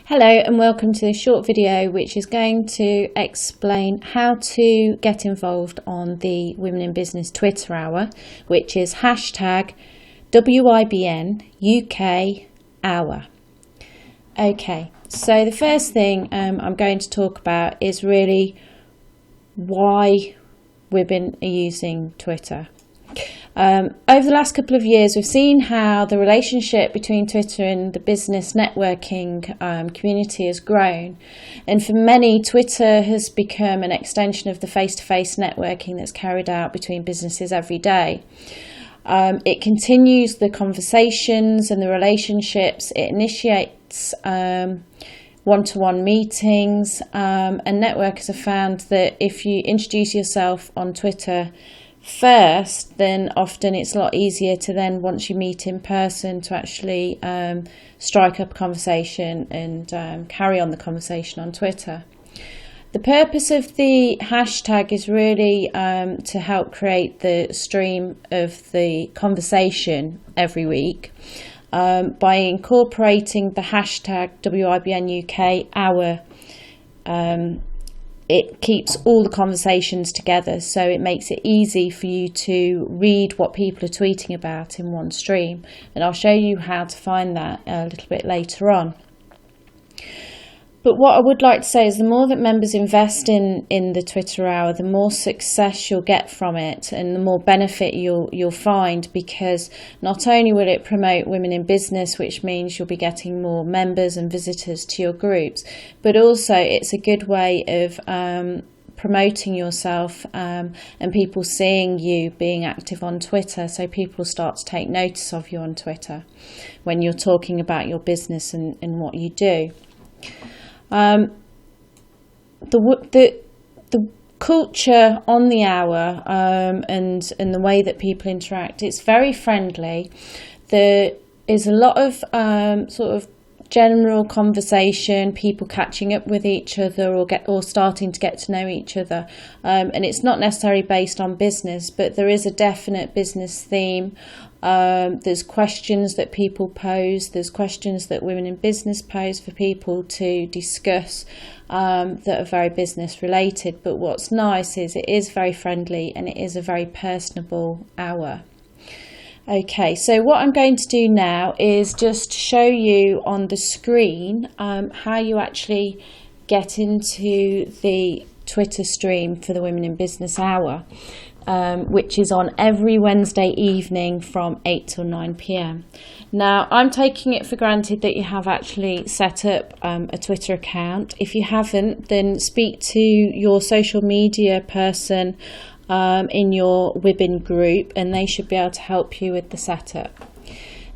Hello and welcome to this short video which is going to explain how to get involved on the Women in Business Twitter Hour, which is hashtag WIBN UK Hour. Okay, so the first thing I'm going to talk about is really why women are using Twitter. Over the last couple of years, we've seen how the relationship between Twitter and the business networking community has grown. And for many, Twitter has become an extension of the face-to-face networking that's carried out between businesses every day. It continues the conversations and the relationships. It initiates one-to-one meetings. And networkers have found that if you introduce yourself on Twitter first, then often it's a lot easier to then, once you meet in person, to actually strike up a conversation and carry on the conversation on Twitter. The purpose of the hashtag is really to help create the stream of the conversation every week by incorporating the hashtag WIBN UK Hour. It keeps all the conversations together, so it makes it easy for you to read what people are tweeting about in one stream. And I'll show you how to find that a little bit later on. But what I would like to say is the more that members invest in the Twitter Hour, the more success you'll get from it and the more benefit you'll find, because not only will it promote women in business, which means you'll be getting more members and visitors to your groups, but also it's a good way of promoting yourself and people seeing you being active on Twitter, so people start to take notice of you on Twitter when you're talking about your business and what you do. The culture on the hour and the way that people interact, it's very friendly. There is a lot of sort of general conversation, people catching up with each other or starting to get to know each other, and it's not necessarily based on business, but there is a definite business theme. There's questions that people pose, there's questions that women in business pose for people to discuss that are very business related. But what's nice is it is very friendly and it is a very personable hour. Okay, so what I'm going to do now is just show you on the screen how you actually get into the Twitter stream for the Women in Business Hour, which is on every Wednesday evening from 8 till 9 p.m. Now, I'm taking it for granted that you have actually set up a Twitter account. If you haven't, then speak to your social media person in your WIBN group, and they should be able to help you with the setup.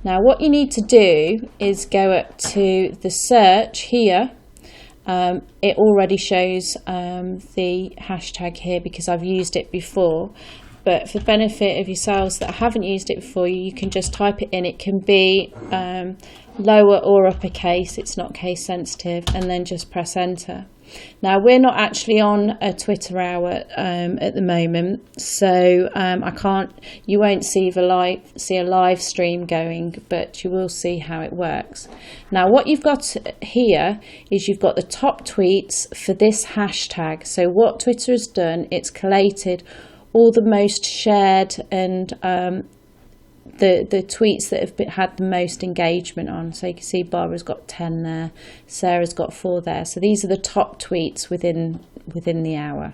Now, what you need to do is go up to the search here. It already shows the hashtag here because I've used it before, but for the benefit of yourselves that haven't used it before, you can just type it in. It can be lower or uppercase, it's not case sensitive, and then just press enter. Now, we're not actually on a Twitter hour at the moment, so you won't see a live stream going, but you will see how it works. Now, what you've got here is you've got the top tweets for this hashtag. So what Twitter has done, it's collated all the most shared and the tweets that have had the most engagement on. So you can see Barbara's got 10 there, Sarah's got 4 there. So these are the top tweets within the hour.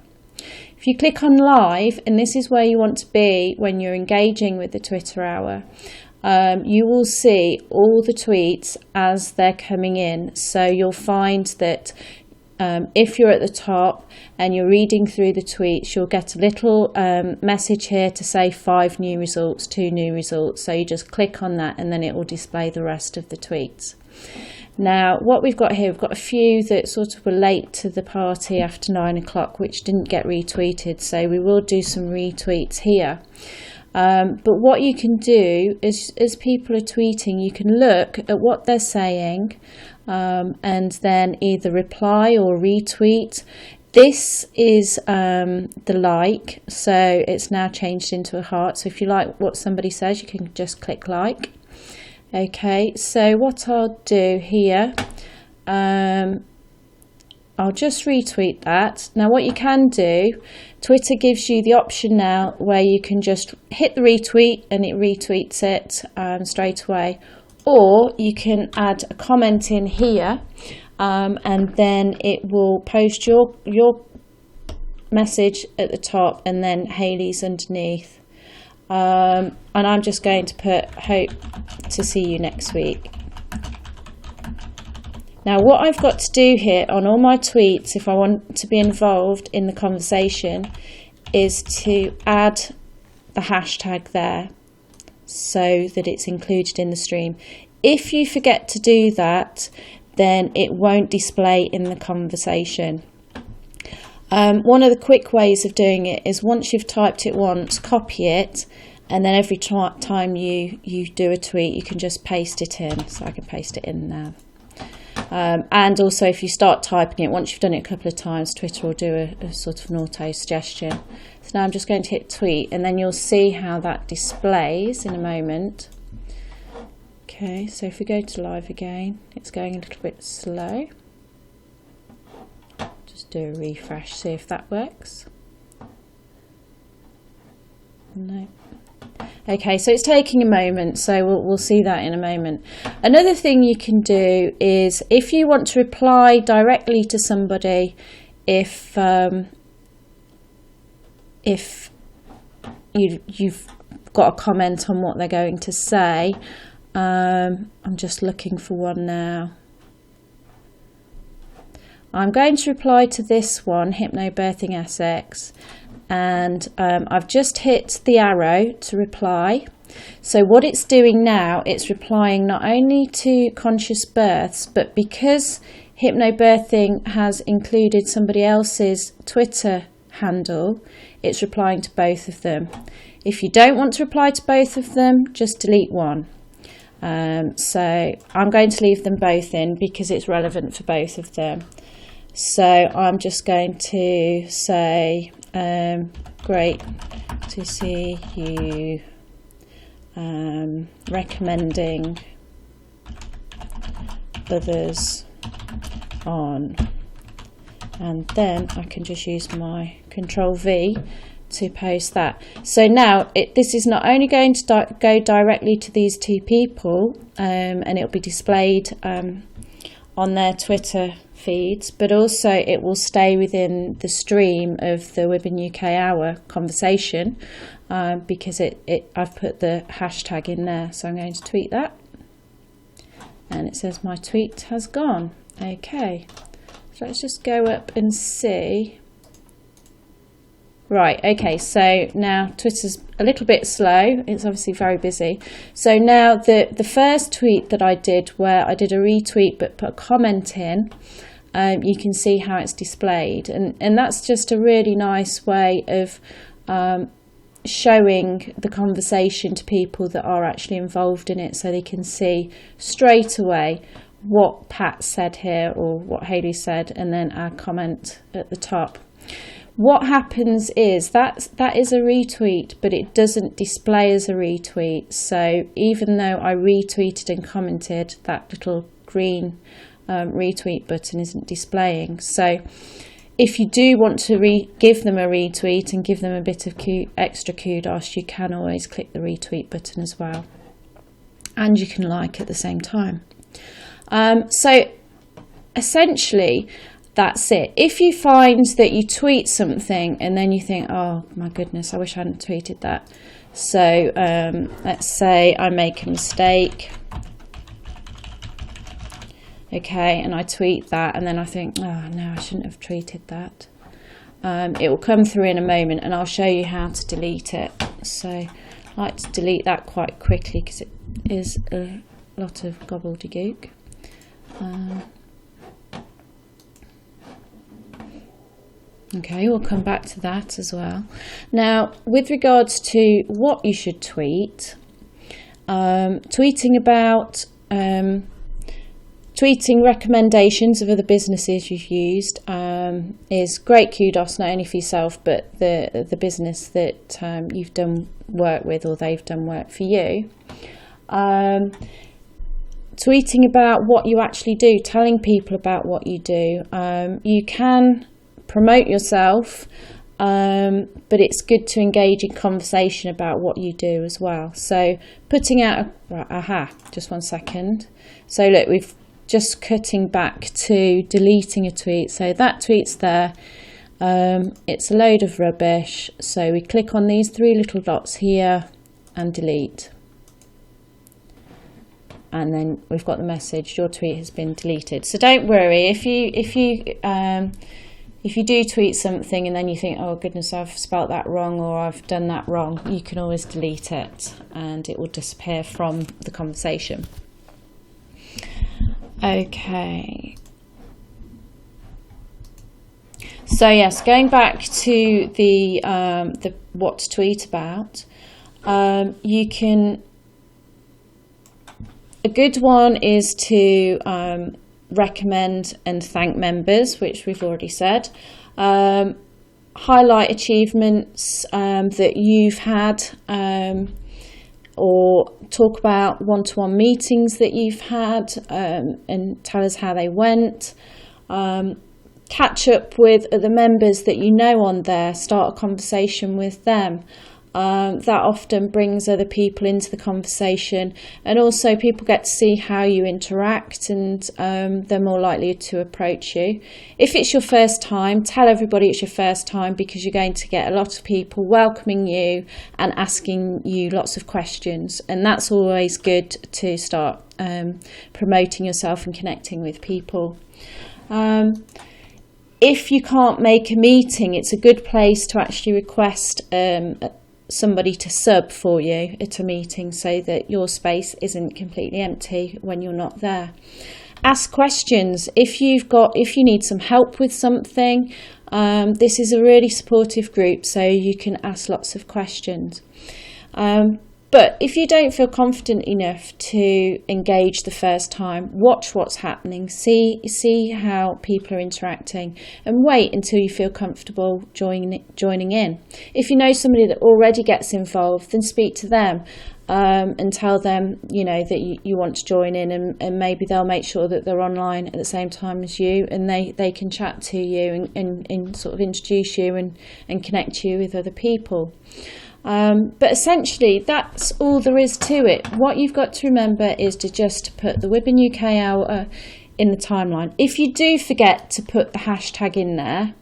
If you click on live, and this is where you want to be when you're engaging with the Twitter hour, you will see all the tweets as they're coming in. So you'll find that if you're at the top and you're reading through the tweets, you'll get a little message here to say 5 new results, 2 new results. So you just click on that and then it will display the rest of the tweets. Now, what we've got here, we've got a few that sort of were late to the party after 9 o'clock, which didn't get retweeted. So we will do some retweets here. But what you can do is, as people are tweeting, you can look at what they're saying and then either reply or retweet. This is the like, so it's now changed into a heart. So if you like what somebody says, you can just click like. Okay, so what I'll do here I'll just retweet that. Now what you can do, Twitter gives you the option now where you can just hit the retweet and it retweets it straight away, or you can add a comment in here and then it will post your message at the top and then Hayley's underneath. And I'm just going to put hope to see you next week. Now what I've got to do here on all my tweets, if I want to be involved in the conversation, is to add the hashtag there so that it's included in the stream. If you forget to do that, then it won't display in the conversation. One of the quick ways of doing it is once you've typed it once, copy it, and then every time you do a tweet, you can just paste it in. So I can paste it in now. And also if you start typing it, once you've done it a couple of times, Twitter will do a sort of an auto suggestion. So now I'm just going to hit tweet and then you'll see how that displays in a moment. Okay, so if we go to live again, it's going a little bit slow. Just do a refresh, see if that works. No. Okay, so it's taking a moment, so we'll see that in a moment. Another thing you can do is if you want to reply directly to somebody, if you've got a comment on what they're going to say, I'm just looking for one now. I'm going to reply to this one, Hypnobirthing Essex. And I've just hit the arrow to reply. So what it's doing now, it's replying not only to Conscious Births, but because Hypnobirthing has included somebody else's Twitter handle, it's replying to both of them. If you don't want to reply to both of them, just delete one. So I'm going to leave them both in because it's relevant for both of them. So I'm just going to say, great to see you, recommending others on, and then I can just use my Control V to post that. So now this is not only going to go directly to these two people and it'll be displayed on their Twitter feeds, but also it will stay within the stream of the Women UK Hour conversation because I've put the hashtag in there. So I'm going to tweet that and it says my tweet has gone. Okay, so let's just go up and see. Right, okay, so now Twitter's a little bit slow. It's obviously very busy. So now the first tweet that I did, where I did a retweet but put a comment in, you can see how it's displayed. And that's just a really nice way of showing the conversation to people that are actually involved in it, so they can see straight away what Pat said here or what Hayley said, and then our comment at the top. What happens is that is a retweet, but it doesn't display as a retweet. So even though I retweeted and commented, that little green retweet button isn't displaying. So if you do want to give them a retweet and give them a bit of extra kudos, you can always click the retweet button as well. And you can like at the same time. So essentially, that's it. If you find that you tweet something and then you think, oh my goodness, I wish I hadn't tweeted that. So let's say I make a mistake. Okay, and I tweet that and then I think, oh no, I shouldn't have tweeted that. It will come through in a moment and I'll show you how to delete it. So I like to delete that quite quickly because it is a lot of gobbledygook. Okay, we'll come back to that as well. Now, with regards to what you should tweet, tweeting recommendations of other businesses you've used is great kudos, not only for yourself, but the business that you've done work with or they've done work for you. tweeting about what you actually do, telling people about what you do. You can promote yourself, but it's good to engage in conversation about what you do as well. So putting out just 1 second. So look, we've just cutting back to deleting a tweet. So that tweet's there. It's a load of rubbish. So we click on these 3 little dots here and delete. And then we've got the message, your tweet has been deleted. So don't worry if you do tweet something and then you think, oh goodness, I've spelt that wrong or I've done that wrong, you can always delete it and it will disappear from the conversation. Okay. So yes, going back to the what to tweet about, you can. A good one is to recommend and thank members, which we've already said. Highlight achievements that you've had, or talk about one-to-one meetings that you've had, and tell us how they went. Catch up with other members that you know on there, start a conversation with them. That often brings other people into the conversation, and also people get to see how you interact, and they're more likely to approach you. If it's your first time, tell everybody it's your first time, because you're going to get a lot of people welcoming you and asking you lots of questions, and that's always good to start promoting yourself and connecting with people. If you can't make a meeting, it's a good place to actually request somebody to sub for you at a meeting, so that your space isn't completely empty when you're not there. Ask questions if you need some help with something. This is a really supportive group, so you can ask lots of questions. But if you don't feel confident enough to engage the first time, watch what's happening, see how people are interacting, and wait until you feel comfortable joining in. If you know somebody that already gets involved, then speak to them and tell them, that you want to join in, and maybe they'll make sure that they're online at the same time as you, and they can chat to you and sort of introduce you and connect you with other people. But essentially, that's all there is to it. What you've got to remember is to just put the Wibbin UK Hour in the timeline. If you do forget to put the hashtag in there,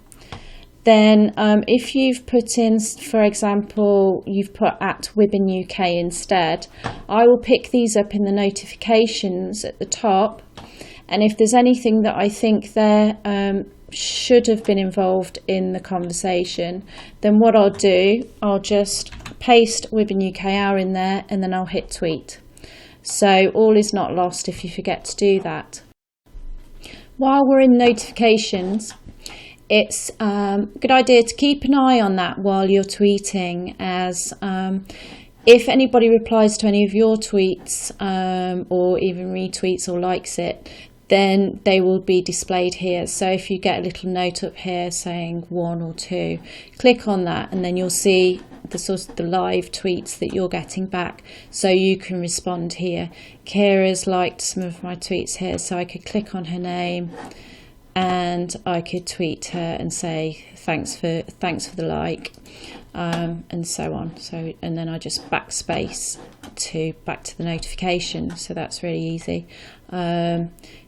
then if you've put in, for example, you've put at Wibbin UK instead, I will pick these up in the notifications at the top. And if there's anything that I think there should have been involved in the conversation, then what I'll do, I'll just paste Wibbin UK Hour in there, and then I'll hit tweet. So all is not lost if you forget to do that. While we're in notifications, it's a good idea to keep an eye on that while you're tweeting, as if anybody replies to any of your tweets or even retweets or likes it, then they will be displayed here. So if you get a little note up here saying 1 or 2, click on that, and then you'll see the sort of the live tweets that you're getting back, so you can respond here. Kira's liked some of my tweets here, so I could click on her name and I could tweet her and say thanks for the like, and so on. So, and then I just backspace back to the notification, so that's really easy.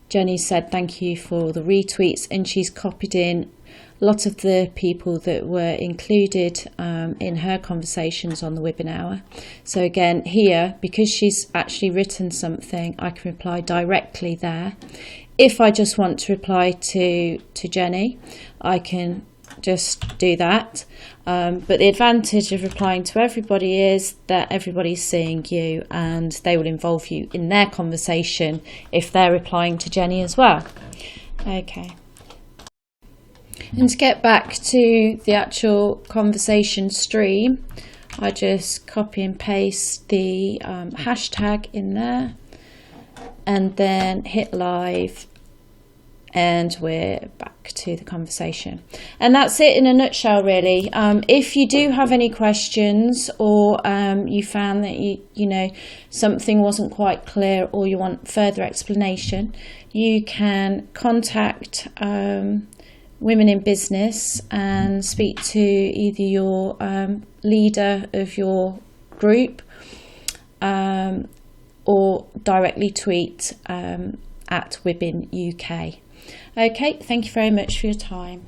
Jenny said thank you for the retweets, and she's copied in lots of the people that were included in her conversations on the Wibbin Hour. So again, here, because she's actually written something, I can reply directly there. If I just want to reply to Jenny, I can just do that. But the advantage of replying to everybody is that everybody's seeing you, and they will involve you in their conversation if they're replying to Jenny as well. Okay. And to get back to the actual conversation stream, I just copy and paste the hashtag in there, and then hit live, and we're back to the conversation. And that's it in a nutshell, really. If you do have any questions, or you found that you know something wasn't quite clear, or you want further explanation, you can contact Women in Business and speak to either your leader of your group, or directly tweet at WIBIN UK. Okay, thank you very much for your time.